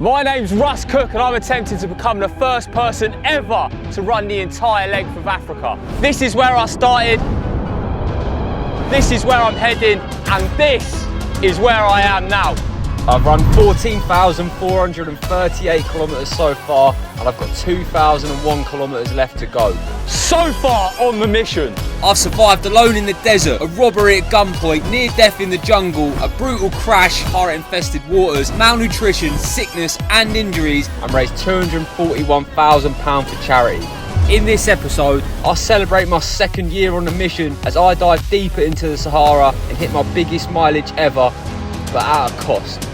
My name's Russ Cook and I'm attempting to become the first person ever to run the entire length of Africa. This is where I started, this is where I'm heading, and this is where I am now. I've run 14,438 kilometres so far, and I've got 2,001 kilometres left to go. So far on the mission. I've survived alone in the desert, a robbery at gunpoint, near death in the jungle, a brutal crash, pirate-infested waters, malnutrition, sickness and injuries, and raised £241,000 for charity. In this episode, I'll celebrate my second year on the mission as I dive deeper into the Sahara and hit my biggest mileage ever, but at a cost.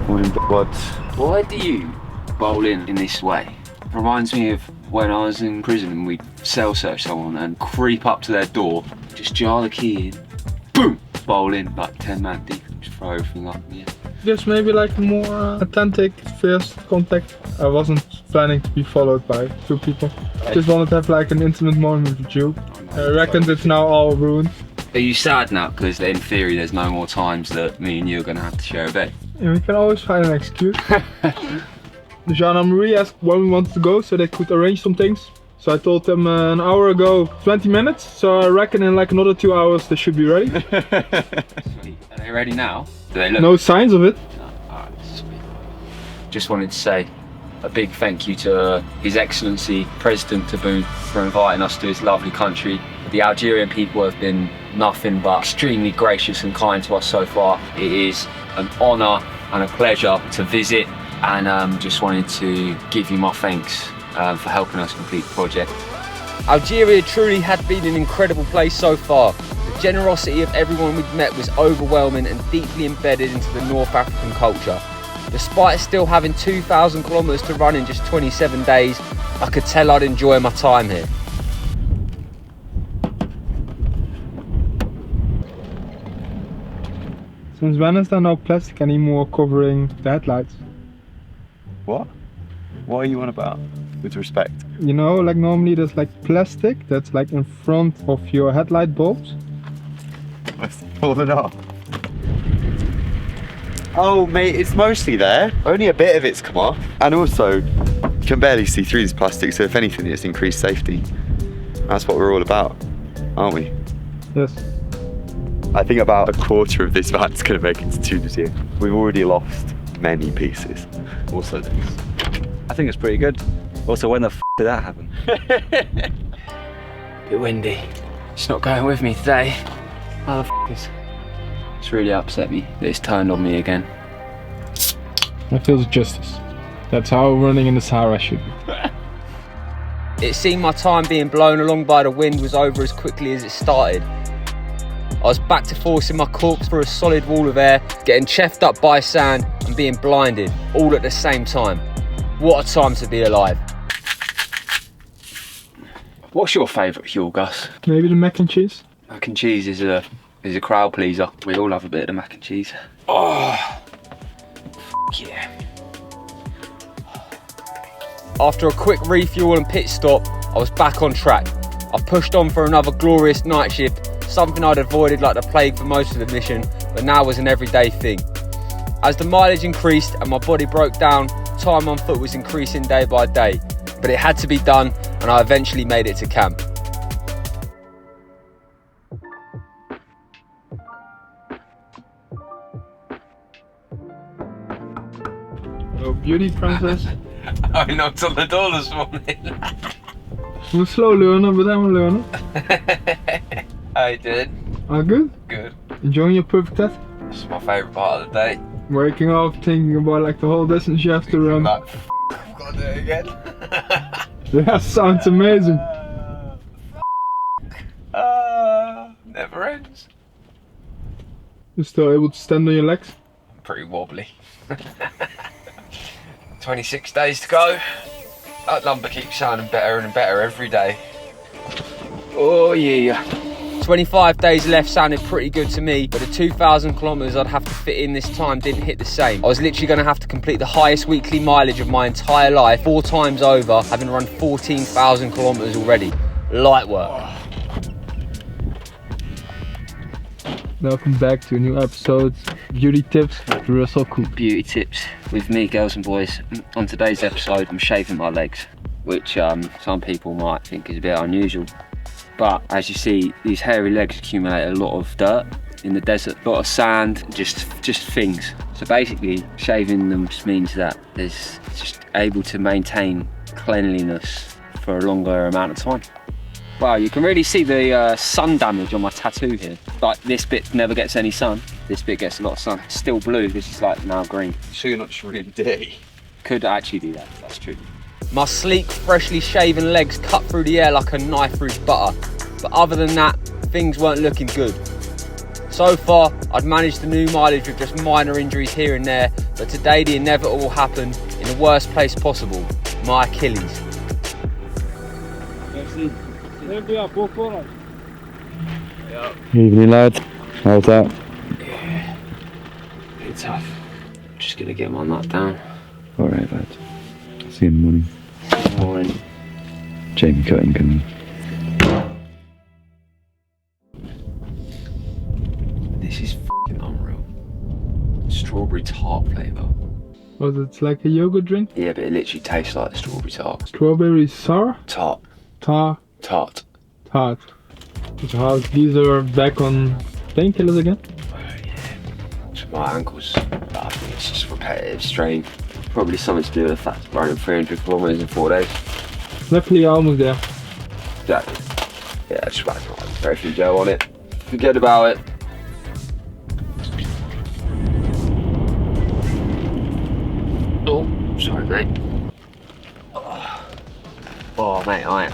Morning, bud. Why do you bowl in this way? Reminds me of when I was in prison and we'd cell search someone and creep up to their door, just jar the key in, boom, bowl in like 10 man deep, just throw everything up. Yeah. Just maybe like more authentic first contact. I wasn't planning to be followed by two people. Just wanted to have like an intimate moment with you. I reckon it's now all ruined. Are you sad now? Because in theory there's no more times that me and you are going to have to share a bed. And we can always find an excuse. Jean and Marie asked when we wanted to go so they could arrange some things. So I told them an hour ago, 20 minutes. So I reckon in like another 2 hours they should be ready. Sweet. Are they ready now? Do they look? No signs of it. No. Alright, sweet. Just wanted to say a big thank you to His Excellency President Tebboune for inviting us to his lovely country. The Algerian people have been nothing but extremely gracious and kind to us so far. It is an honour and a pleasure to visit, and just wanted to give you my thanks for helping us complete the project. Algeria truly had been an incredible place so far. The generosity of everyone we'd met was overwhelming and deeply embedded into the North African culture. Despite still having 2,000 kilometres to run in just 27 days, I could tell I'd enjoy my time here. Since when is there no plastic anymore covering the headlights? What? What are you on about? With respect. You know, like normally there's like plastic that's like in front of your headlight bulbs. It's fallen off. Oh, mate, it's mostly there. Only a bit of it's come off. And also, you can barely see through this plastic, so if anything, it's increased safety. That's what we're all about, aren't we? Yes. I think about a quarter of this van's going to make it to Tunisia. We've already lost many pieces. Also this. I think it's pretty good. Also, when the f did that happen? Bit windy. It's not going with me today. Motherfuckers. It's really upset me that it's turned on me again. That feels justice. That's how running in the Sahara should be. It seemed my time being blown along by the wind was over as quickly as it started. I was back to forcing my corpse through a solid wall of air, getting cheffed up by sand and being blinded, all at the same time. What a time to be alive. What's your favourite fuel, Gus? Maybe the mac and cheese? Mac and cheese is a crowd pleaser. We all love a bit of the mac and cheese. Oh, yeah. After a quick refuel and pit stop, I was back on track. I pushed on for another glorious night shift, something I'd avoided like the plague for most of the mission, but now was an everyday thing. As the mileage increased and my body broke down, time on foot was increasing day by day, but it had to be done and I eventually made it to camp. Oh, beauty princess. I knocked on the door this morning. I'm a slow learner, but I'm a learner. I did. All good? Good. Enjoying your perfect test? This is my favourite part of the day. Waking up, thinking about like the whole distance you have to run. Like, I've got to do it again. That sounds amazing. Never ends. You're still able to stand on your legs? I'm pretty wobbly. 26 days to go. That number keeps sounding better and better every day. Oh yeah. 25 days left sounded pretty good to me, but the 2,000 kilometres I'd have to fit in this time didn't hit the same. I was literally going to have to complete the highest weekly mileage of my entire life 4 times over, having run 14,000 kilometres already. Light work. Welcome back to a new episode, Beauty Tips with Russell Cook. Beauty tips with me, girls and boys. On today's episode, I'm shaving my legs, which some people might think is a bit unusual. But as you see, these hairy legs accumulate a lot of dirt in the desert, a lot of sand, just things. So basically, shaving them just means that it's just able to maintain cleanliness for a longer amount of time. Wow, you can really see the sun damage on my tattoo here. Like, this bit never gets any sun. This bit gets a lot of sun. It's still blue, this is like now green. So you're not just really dirty. Could actually do that, that's true. My sleek, freshly shaven legs cut through the air like a knife through butter. But other than that, things weren't looking good. So far, I'd managed the new mileage with just minor injuries here and there, but today the inevitable happened in the worst place possible, my Achilles. Evening, lad. How's that? It's tough. Just gonna get my nut down. Alright, lad. See you in the morning. Morning. Jamie Cutting coming. This is f***ing unreal. Strawberry tart flavour. Was it like a yogurt drink? Yeah, but it literally tastes like strawberry tart. Strawberry sour? Tart. Tart. Tart. Tart. So how these are back on painkillers again? It's my ankles. I think it's just repetitive strain. Probably something to do with the fact of running 300 kilometres in 4 days. Luckily you're almost there. Exactly. Yeah, just whack some paraffin gel on it. Forget about it. Oh, sorry mate. Oh mate, I am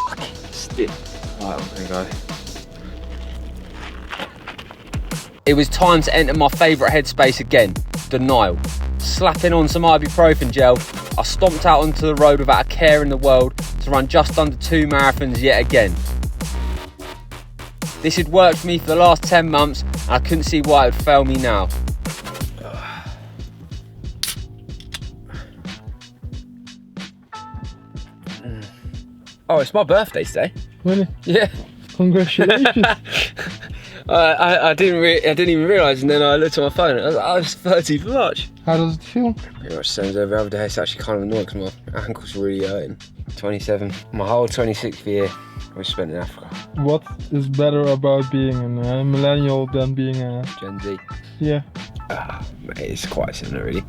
fucking stiff. Right, I'm gonna go. It was time to enter my favourite headspace again, denial. Slapping on some ibuprofen gel, I stomped out onto the road without a care in the world to run just under 2 marathons yet again. This had worked for me for the last 10 months and I couldn't see why it would fail me now. Oh, it's my birthday today. Really? Yeah. Congratulations. I didn't even realise, and then I looked at my phone and I was like, oh, it's 30th of March. How does it feel? Pretty much the same as every other day. It's actually kind of annoying because my ankle's really hurting. 27, my whole 26th year was spent in Africa. What is better about being a millennial than being a... Gen Z. Yeah. Mate, it's quite similar really.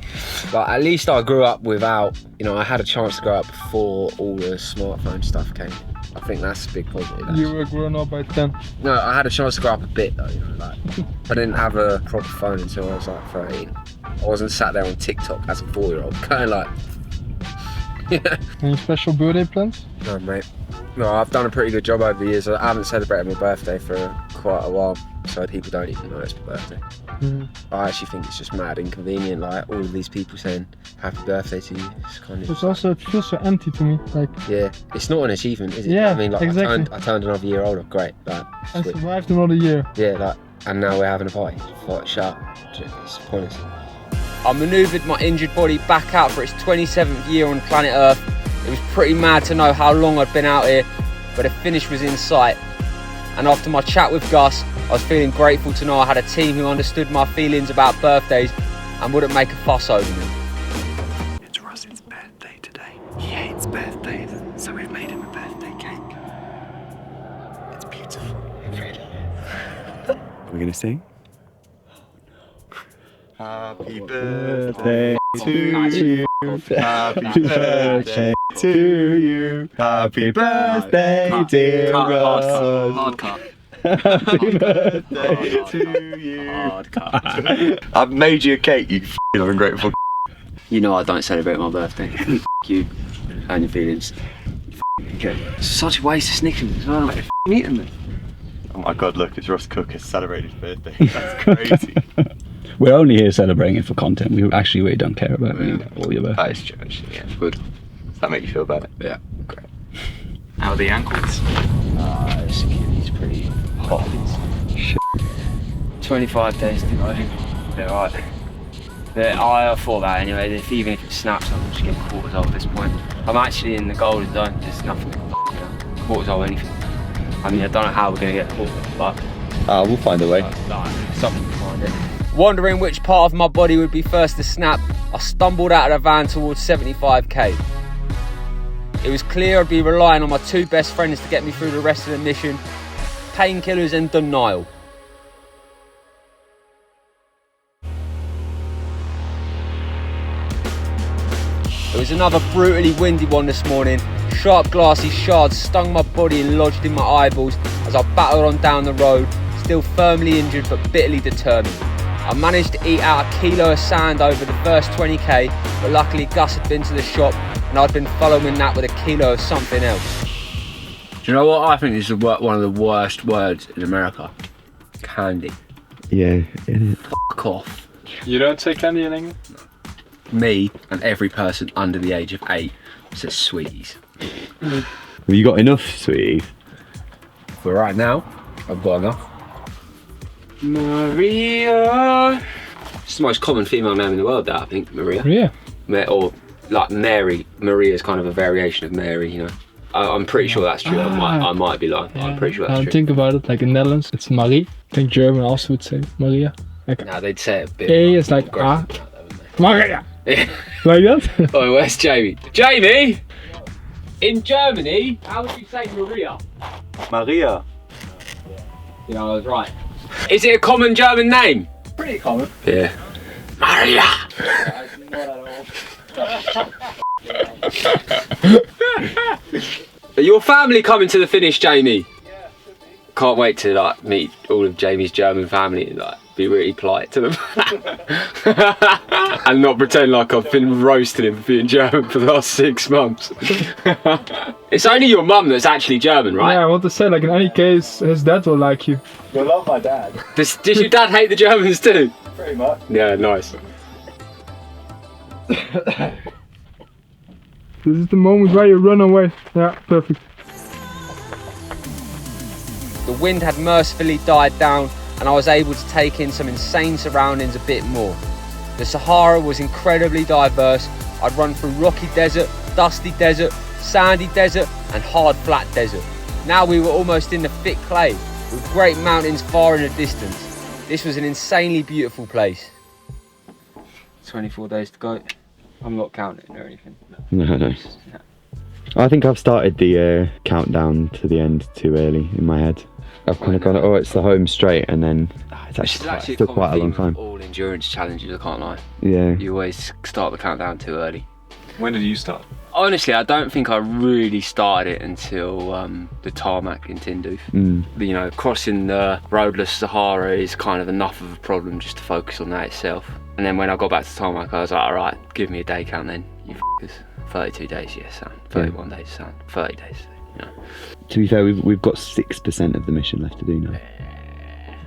But at least I grew up without, I had a chance to grow up before all the smartphone stuff came. I think that's a big positive. You were grown up by 10. No, I had a chance to grow up a bit though, I didn't have a proper phone until I was like 13. I wasn't sat there on TikTok as a 4-year-old, kind of like, yeah. Any special birthday plans? No, mate. No, I've done a pretty good job over the years. I haven't celebrated my birthday for quite a while, so people don't even know it's my birthday. I actually think it's just mad inconvenient, like all of these people saying happy birthday to you. It's kind of... It's also, it feels so empty to me. Like, yeah, it's not an achievement, is it? Yeah, I mean, like, exactly. I turned another year older, great. Like, I sweet. survived another year. Yeah, like, and now we're having a party. Like, shut up. It's pointless. I manoeuvred my injured body back out for its 27th year on planet Earth. It was pretty mad to know how long I'd been out here, but the finish was in sight. And after my chat with Gus, I was feeling grateful to know I had a team who understood my feelings about birthdays and wouldn't make a fuss over me. It's Russell's birthday today. He hates birthdays, so we've made him a birthday cake. It's beautiful. It really is. Are we gonna sing? Happy birthday to you. Happy birthday to you. Happy birthday, dear Russ. Hard cut. Happy birthday to you. Hard cut. I've made you a cake, you f***ing ungrateful. You know I don't celebrate my birthday. F*** you and your feelings. Okay. It's such a waste of Snickers as well. Like, eating them. Oh my god, look, it's Russ Cook has celebrated his birthday. That's crazy. We're only here celebrating it for content. We actually really don't care about all your birthday. That is true, actually, yeah. Good. Does that make you feel better? Yeah. Great. How are the ankles? This Achilles pretty hot. 25 days to go. They're alright. I thought that anyway, even if it snaps, I'm just getting cortisol at this point. I'm actually in the golden zone, there's nothing, cortisol or anything. I mean, I don't know how we're going to get cortisol, but We'll find a way. Something to find it. Wondering which part of my body would be first to snap, I stumbled out of the van towards 75k. It was clear I'd be relying on my two best friends to get me through the rest of the mission: painkillers and denial. It was another brutally windy one this morning. Sharp glassy shards stung my body and lodged in my eyeballs as I battled on down the road, still firmly injured but bitterly determined. I managed to eat out a kilo of sand over the first 20k, but luckily Gus had been to the shop and I'd been following that with a kilo of something else. Do you know what I think is one of the worst words in America? Candy. Yeah, innit? Fuck off. You don't say candy in England? Me and every person under the age of 8 says sweeties. Have you got enough, sweeties? For right now, I've got enough. Maria. It's the most common female name in the world, that I think, Maria. Yeah. Or like Mary. Maria is kind of a variation of Mary, you know. I'm pretty sure that's true. I might be lying. Yeah. I'm pretty sure that's true. Think about it, like in Netherlands, it's Marie. I think German also would say Maria. Like No, they'd say it a bit. A is like A. Maria. Like that? Oh, where's Jamie? Jamie! In Germany, how would you say Maria? Maria. You know, I was right. Is it a common German name? Pretty common. Yeah. Maria! Are your family coming to the finish, Jamie? Can't wait to like meet all of Jamie's German family and like be really polite to them. And not pretend like I've been roasting him for being German for the last 6 months. It's only your mum that's actually German, right? Yeah, I want to say, like in any case, his dad will like you. You'll love my dad. Does your dad hate the Germans too? Pretty much. Yeah, nice. This is the moment where you run away. Yeah, perfect. The wind had mercifully died down and I was able to take in some insane surroundings a bit more. The Sahara was incredibly diverse. I'd run through rocky desert, dusty desert, sandy desert and hard flat desert. Now we were almost in the thick clay with great mountains far in the distance. This was an insanely beautiful place. 24 days to go. I'm not counting or anything. No. I think I've started the countdown to the end too early in my head. I've kind of gone, oh, it's the home straight, and then it's actually still quite a long time. All endurance challenges, I can't lie. Yeah. You always start the countdown too early. When did you start? Honestly, I don't think I really started it until the tarmac in Tindouf. You know, crossing the roadless Sahara is kind of enough of a problem just to focus on that itself. And then when I got back to tarmac, I was like, all right, give me a day count then, you f***ers. 32 days, yes, son. 31 days, son. 30 days, you know. To be fair, we've got 6% of the mission left to do now.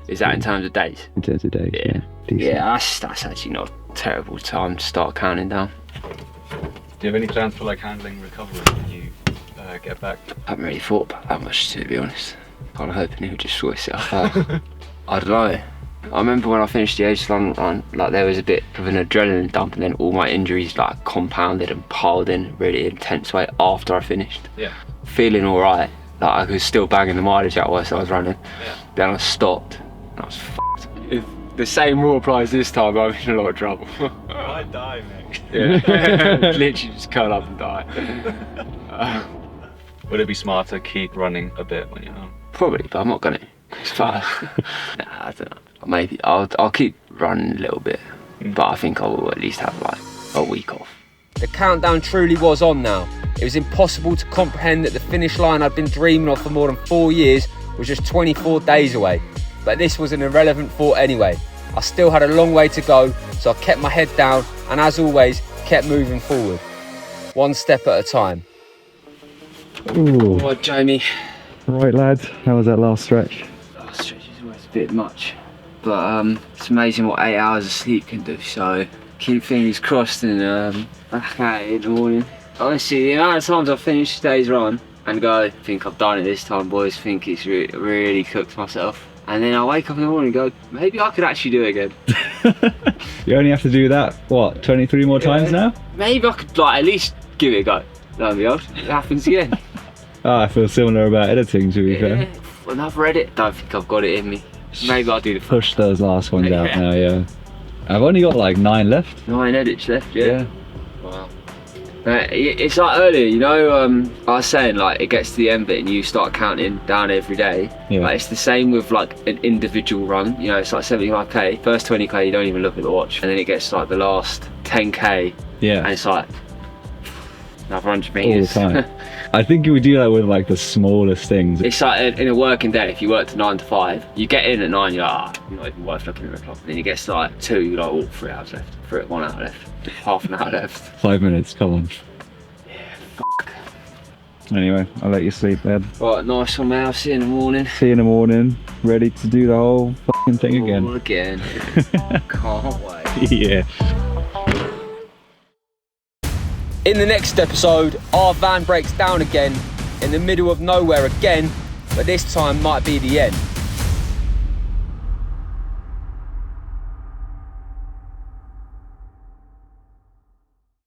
Is that in terms of days? In terms of days, yeah. Decent. Yeah, that's actually not a terrible time to start counting down. Do you have any plans for like handling recovery when you get back? I haven't really thought about that much, to be honest. Kind of hoping it would just sort itself out. I don't know. I remember when I finished the Age London run, like there was a bit of an adrenaline dump and then all my injuries like compounded and piled in a really intense way after I finished. Yeah. Feeling alright, like I was still banging the mileage out whilst I was running. Yeah. Then I stopped and I was f***ed. If the same rule applies this time, I'm in a lot of trouble. I die, mate. Yeah, literally just curl up and die. Would it be smarter to keep running a bit when you're home? Probably, but I'm not gonna. It's fast. Nah, I don't know. Maybe I'll keep running a little bit, but I think I will at least have like a week off. The countdown truly was on now. It was impossible to comprehend that the finish line I'd been dreaming of for more than 4 years was just 24 days away. But this was an irrelevant thought anyway. I still had a long way to go, so I kept my head down and as always, kept moving forward. One step at a time. Ooh. Oh, Jamie. Right, lads. How was that last stretch? Last stretch is always a bit much, but it's amazing what 8 hours of sleep can do, so keep fingers crossed and back at it in the morning. Honestly, the amount of times I've finished today's run and go, I think I've done it this time, boys, think it's really cooked myself. And then I wake up in the morning and go, maybe I could actually do it again. You only have to do that, what, 23 more times now? Maybe I could like at least give it a go. That'd be odd. It happens again. Oh, I feel similar about editing, to be fair. Another edit, don't think I've got it in me. Maybe I'll do the Push those last ones out Yeah. now, yeah. I've only got like 9 left. 9 edits left, yeah. Wow. It's like earlier, you know, I was saying like it gets to the end bit and you start counting down every day. Yeah. Like, it's the same with like an individual run, you know, it's like 75k, first 20k you don't even look at the watch, and then it gets to like the last 10k, Yeah. and it's like another 100 All the meters. time. I think we do that with like the smallest things. It's like in a working day, if you work to 9 to 5, you get in at 9, you're like, you're not even worth looking at the clock. And then you get to like 2, you're like, oh, 3 hours left, 1 hour left, half an hour left. 5 minutes, come on. Yeah, fuck. Anyway, I'll let you sleep, Ed. Right, nice one, mate. I'll see you in the morning. See you in the morning, ready to do the whole fucking thing All again. again. Can't wait. Yeah. In the next episode, our van breaks down again in the middle of nowhere again, but this time might be the end.